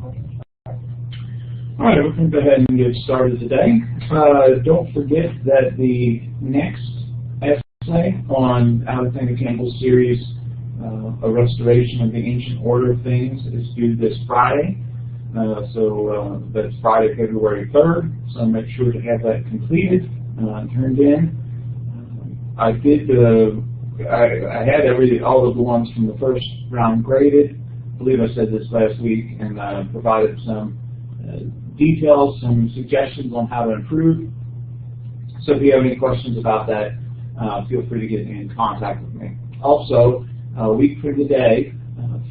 All right, we're going to go ahead and get started today. Don't forget that the next essay on Alexander Campbell's series, A Restoration of the Ancient Order of Things, is due this Friday. So that's Friday, February 3rd. So make sure to have that completed, turned in. I had all of the ones from the first round graded. I believe I said this last week, and provided some details, some suggestions on how to improve. So if you have any questions about that, feel free to get in contact with me. Also, a week from today,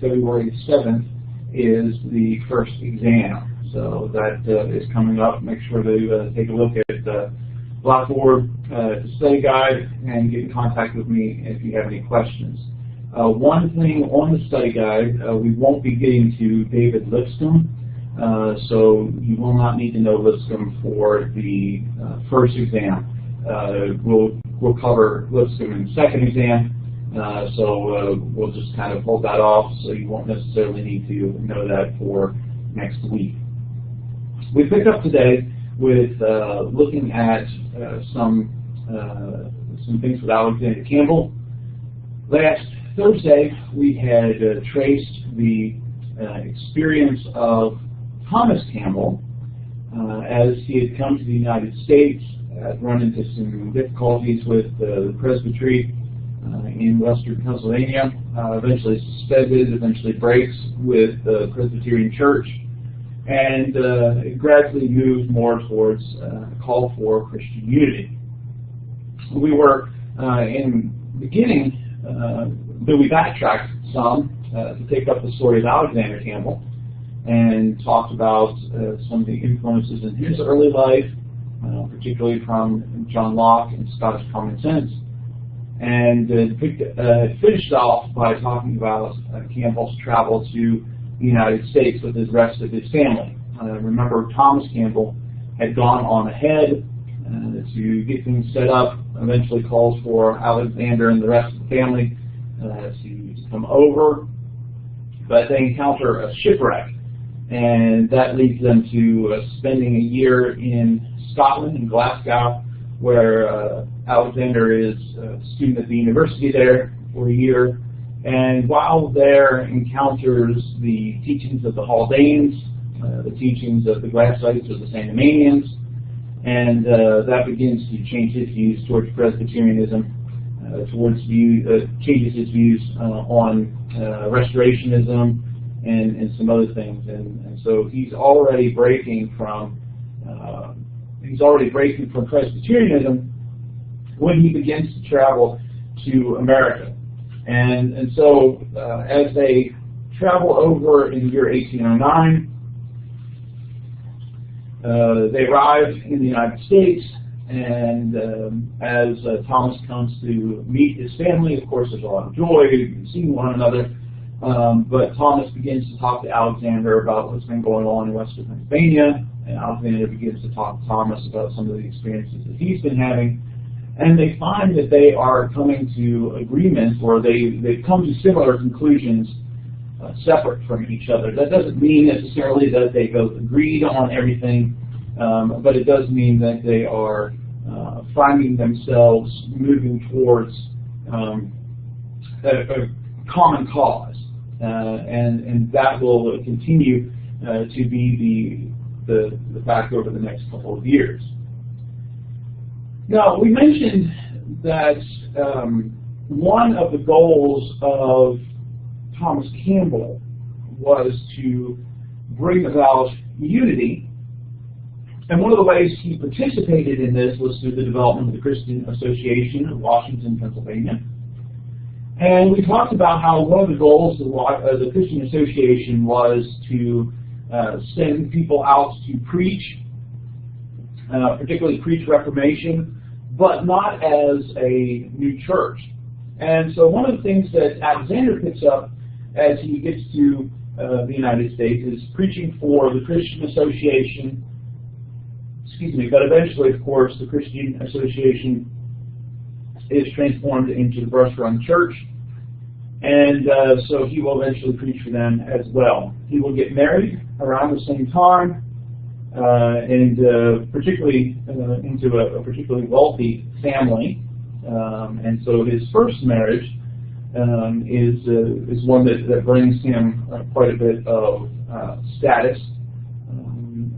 February 7th, is the first exam. So that is coming up. Make sure to take a look at the Blackboard study guide and get in contact with me if you have any questions. One thing on the study guide, we won't be getting to David Lipscomb, so you will not need to know Lipscomb for the first exam. We'll cover Lipscomb in the second exam, so we'll just kind of hold that off, so you won't necessarily need to know that for next week. We picked up today with looking at some things with Alexander Campbell. Last Thursday, we had traced the experience of Thomas Campbell as he had come to the United States, run into some difficulties with the presbytery in western Pennsylvania, eventually suspended, eventually breaks with the Presbyterian Church, and gradually moved more towards a call for Christian unity. We were in the beginning, though we backtracked some to take up the story of Alexander Campbell and talked about some of the influences in his early life, particularly from John Locke and Scottish common sense. And finished off by talking about Campbell's travel to the United States with the rest of his family. Remember, Thomas Campbell had gone on ahead to get things set up, eventually calls for Alexander and the rest of the family to come over, but they encounter a shipwreck, and that leads them to spending a year in Scotland, in Glasgow, where Alexander is a student at the university there for a year, and while there encounters the teachings of the Haldanes, the teachings of the Glassites or the Sandemanians, and that begins to change his views towards Presbyterianism, changes his views on restorationism and some other things, and so he's already breaking from Presbyterianism when he begins to travel to America. And so as they travel over in the year 1809, they arrive in the United States, and as Thomas comes to meet his family, of course there's a lot of joy, seeing one another, but Thomas begins to talk to Alexander about what's been going on in western Pennsylvania, and Alexander begins to talk to Thomas about some of the experiences that he's been having, and they find that they are coming to agreements, or they've come to similar conclusions separate from each other. That doesn't mean necessarily that they both agreed on everything, but it does mean that they are finding themselves moving towards a common cause, and that will continue to be the fact over the next couple of years. Now, we mentioned that one of the goals of Thomas Campbell was to bring about unity, and one of the ways he participated in this was through the development of the Christian Association of Washington, Pennsylvania. And we talked about how one of the goals of the Christian Association was to send people out to preach, particularly preach Reformation, but not as a new church. And so one of the things that Alexander picks up as he gets to the United States is preaching for the Christian Association, but eventually, of course, the Christian Association is transformed into the Brush Run Church, And so he will eventually preach for them as well. He will get married around the same time, and particularly into a particularly wealthy family. And so his first marriage is one that brings him quite a bit of status.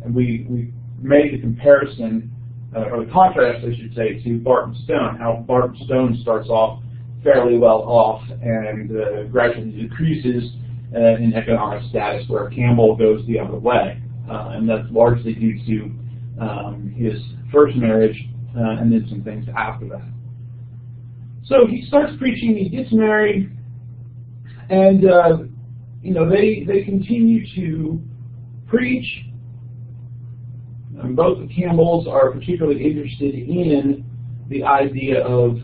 And we made the comparison, or the contrast, I should say, to Barton Stone, how Barton Stone starts off fairly well off and gradually decreases in economic status, where Campbell goes the other way. And that's largely due to his first marriage and then some things after that. So he starts preaching, he gets married, and they continue to preach. Both the Campbells are particularly interested in the idea of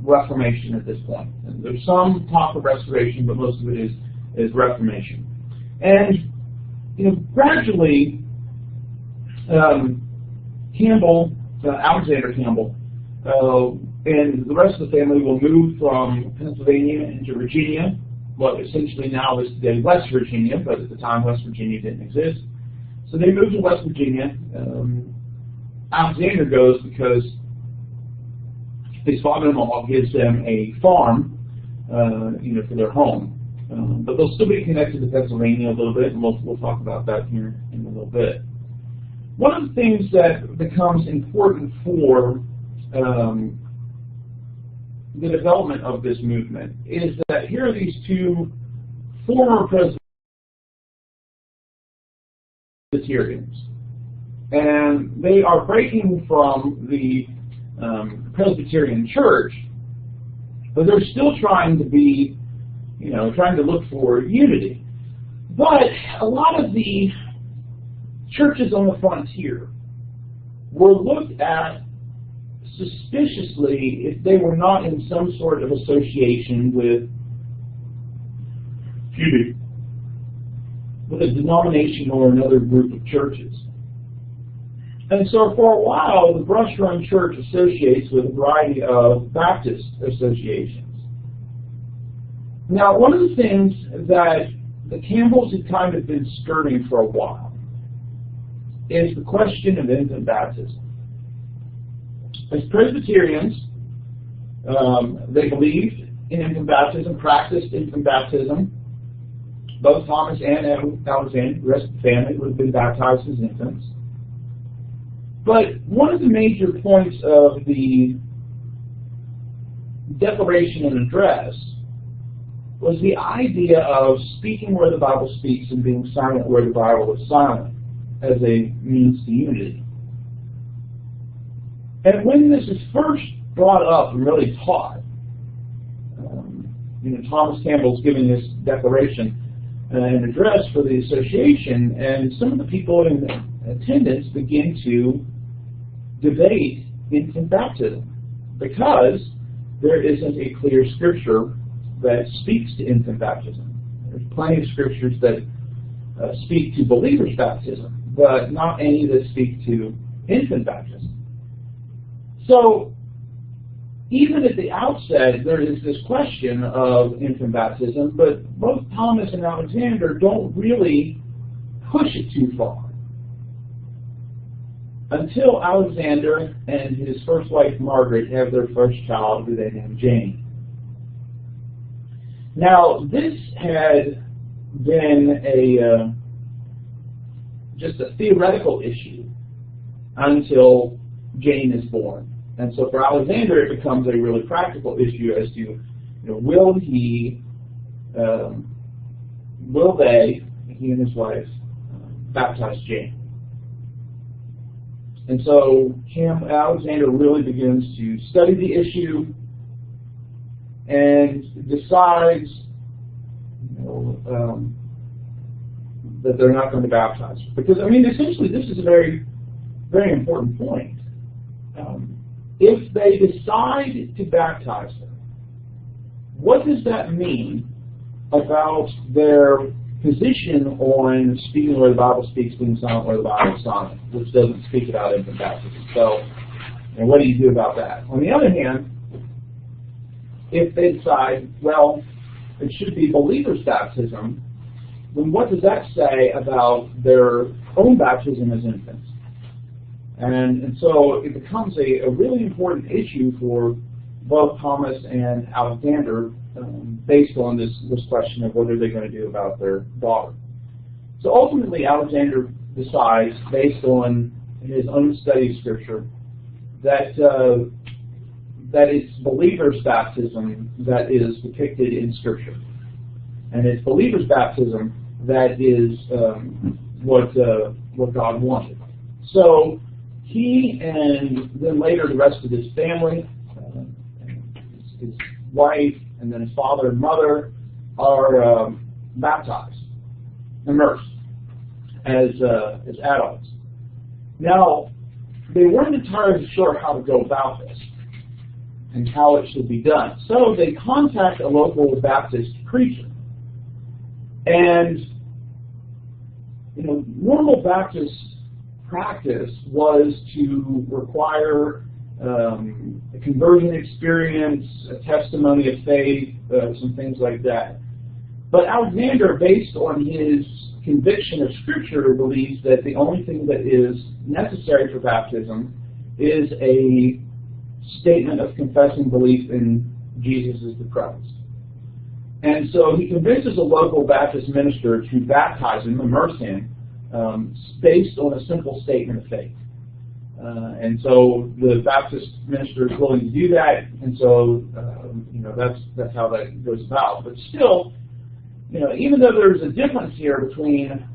Reformation at this point. And there's some talk of restoration, but most of it is Reformation. And gradually, Campbell, Alexander Campbell, and the rest of the family will move from Pennsylvania into Virginia, what essentially now is today West Virginia, but at the time West Virginia didn't exist. So they move to West Virginia. Alexander goes because his father-in-law gives them a farm, for their home. But they'll still be connected to Pennsylvania a little bit, and we'll talk about that here in a little bit. One of the things that becomes important for the development of this movement is that here are these two former Presbyterians, and they are breaking from the Presbyterian Church, but they're still trying to be, trying to look for unity. But a lot of the churches on the frontier were looked at suspiciously if they were not in some sort of association with a denomination or another group of churches. And so for a while, the Brush Run Church associates with a variety of Baptist associations. Now, one of the things that the Campbells had kind of been skirting for a while is the question of infant baptism. As Presbyterians, they believed in infant baptism, practiced infant baptism. Both Thomas and Alexander, the rest of the family, would have been baptized as infants. But one of the major points of the Declaration and Address was the idea of speaking where the Bible speaks and being silent where the Bible is silent as a means to unity. And when this is first brought up and really taught, Thomas Campbell's giving this declaration and address for the association, and some of the people in attendance begin to debate infant baptism because there isn't a clear scripture that speaks to infant baptism. There's plenty of scriptures that speak to believers' baptism, but not any that speak to infant baptism. So, even at the outset, there is this question of infant baptism, but both Thomas and Alexander don't really push it too far until Alexander and his first wife, Margaret, have their first child, who they named Jane. Now, this had been just a theoretical issue until Jane is born. And so for Alexander, it becomes a really practical issue as to, will he and his wife, baptize Jane? And so Alexander really begins to study the issue and decides that they're not going to baptize her. Because, essentially this is a very, very important point. If they decide to baptize her, what does that mean about their position on speaking where the Bible speaks, being silent where the Bible is silent, which doesn't speak about infant baptism? So, what do you do about that? On the other hand, if they decide, well, it should be believers' baptism, then what does that say about their own baptism as infants? And so it becomes a really important issue for both Thomas and Alexander based on this question of what are they going to do about their daughter. So ultimately Alexander decides, based on his own study of Scripture, that it's believers' baptism that is depicted in Scripture. And it's believers' baptism that is what God wanted. So he and then later the rest of his family, his wife, and then his father and mother are baptized, immersed as adults. Now, they weren't entirely sure how to go about this and how it should be done. So they contact a local Baptist preacher. And, normal Baptist practice was to require a conversion experience, a testimony of faith, some things like that. But Alexander, based on his conviction of Scripture, believes that the only thing that is necessary for baptism is a statement of confessing belief in Jesus as the Christ. And so he convinces a local Baptist minister to baptize him, immerse him, based on a simple statement of faith. And so the Baptist minister is willing to do that, and so that's how that goes about. But still, even though there's a difference here between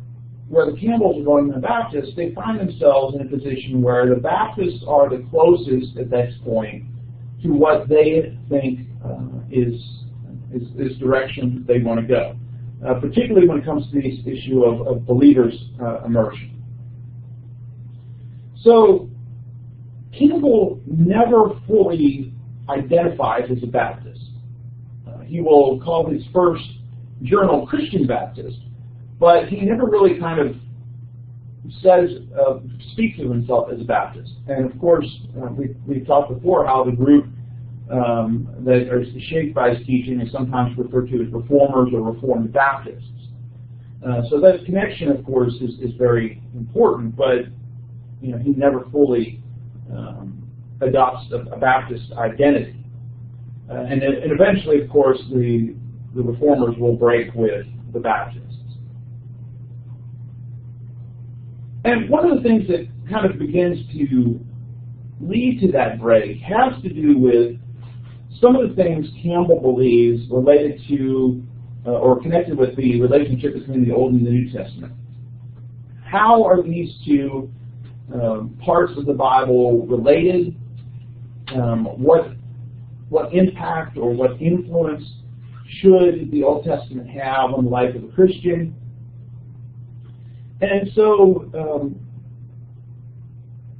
where the Campbells are going and the Baptists, they find themselves in a position where the Baptists are the closest at this point to what they think is direction they want to go, particularly when it comes to this issue of believers' immersion. So Campbell never fully identifies as a Baptist. He will call his first journal Christian Baptist, but he never really kind of speaks of himself as a Baptist. And of course, we've talked before how the group that are shaped by his teaching is sometimes referred to as Reformers or Reformed Baptists. So that connection, of course, is very important, but he never fully adopts a Baptist identity. And eventually, of course, the Reformers will break with the Baptists. And one of the things that kind of begins to lead to that break has to do with some of the things Campbell believes related to or connected with the relationship between the Old and the New Testament. How are these two parts of the Bible related? What impact or what influence should the Old Testament have on the life of a Christian? And so,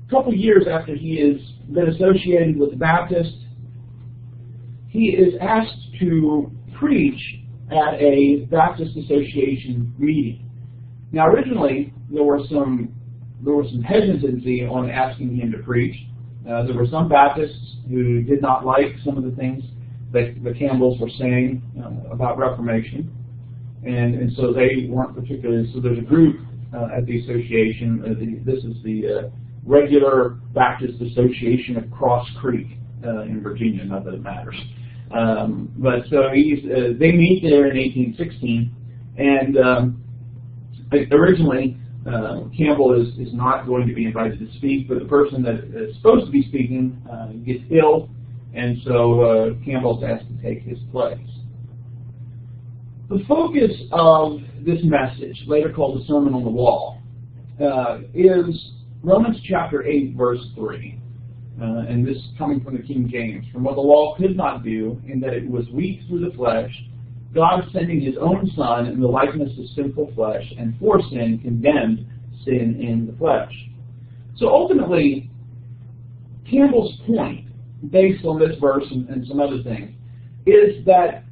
a couple years after he has been associated with the Baptist, he is asked to preach at a Baptist Association meeting. Now, originally, there was some hesitancy on asking him to preach. There were some Baptists who did not like some of the things that the Campbells were saying about Reformation, and so they weren't particularly. So there's a group at the association. This is the Regular Baptist Association of Cross Creek in Virginia. Not that it matters. But so they meet there in 1816, and originally Campbell is not going to be invited to speak, but the person that is supposed to be speaking gets ill, and so Campbell's asked to take his place. The focus of this message, later called the Sermon on the Wall, is Romans chapter 8, verse 3. And this coming from the King James. From what the law could not do, in that it was weak through the flesh, God sending his own Son in the likeness of sinful flesh, and for sin condemned sin in the flesh. So ultimately, Campbell's point, based on this verse and some other things, is that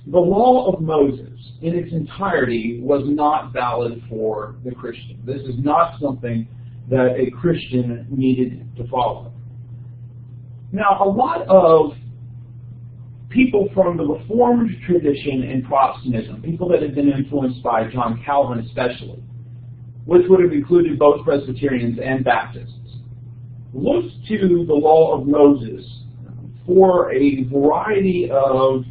the law of Moses in its entirety was not valid for the Christian. This is not something that a Christian needed to follow. Now, a lot of people from the Reformed tradition in Protestantism, people that had been influenced by John Calvin especially, which would have included both Presbyterians and Baptists, looked to the law of Moses for a variety of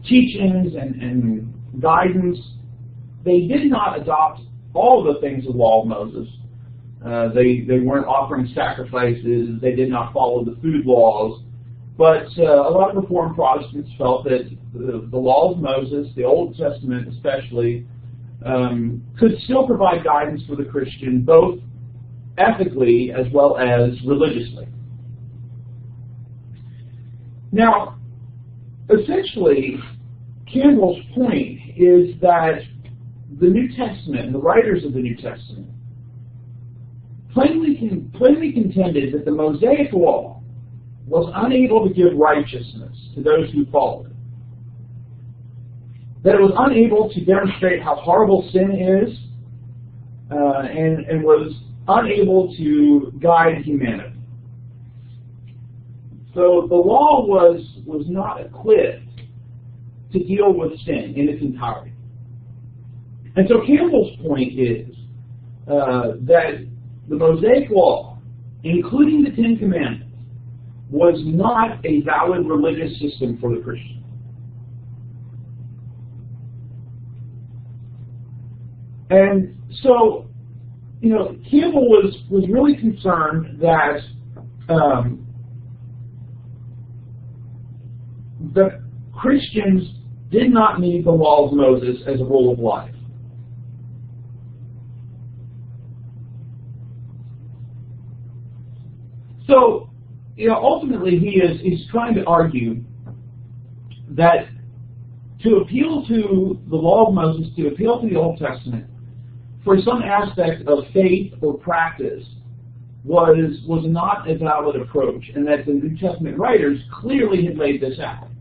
teachings and guidance. They did not adopt all the things of the law of Moses. They weren't offering sacrifices. They did not follow the food laws. But a lot of Reformed Protestants felt that the law of Moses, the Old Testament especially, could still provide guidance for the Christian, both ethically as well as religiously. Now, essentially, Campbell's point is that the New Testament and the writers of the New Testament plainly contended that the Mosaic law was unable to give righteousness to those who followed it. That it was unable to demonstrate how horrible sin is, and was unable to guide humanity. So the law was not equipped to deal with sin in its entirety. And so Campbell's point is that the Mosaic law, including the Ten Commandments, was not a valid religious system for the Christian. And so, Campbell was really concerned that the Christians did not need the law of Moses as a rule of life. So, ultimately he's trying to argue that to appeal to the law of Moses, to appeal to the Old Testament, for some aspect of faith or practice was not a valid approach, and that the New Testament writers clearly had laid this out.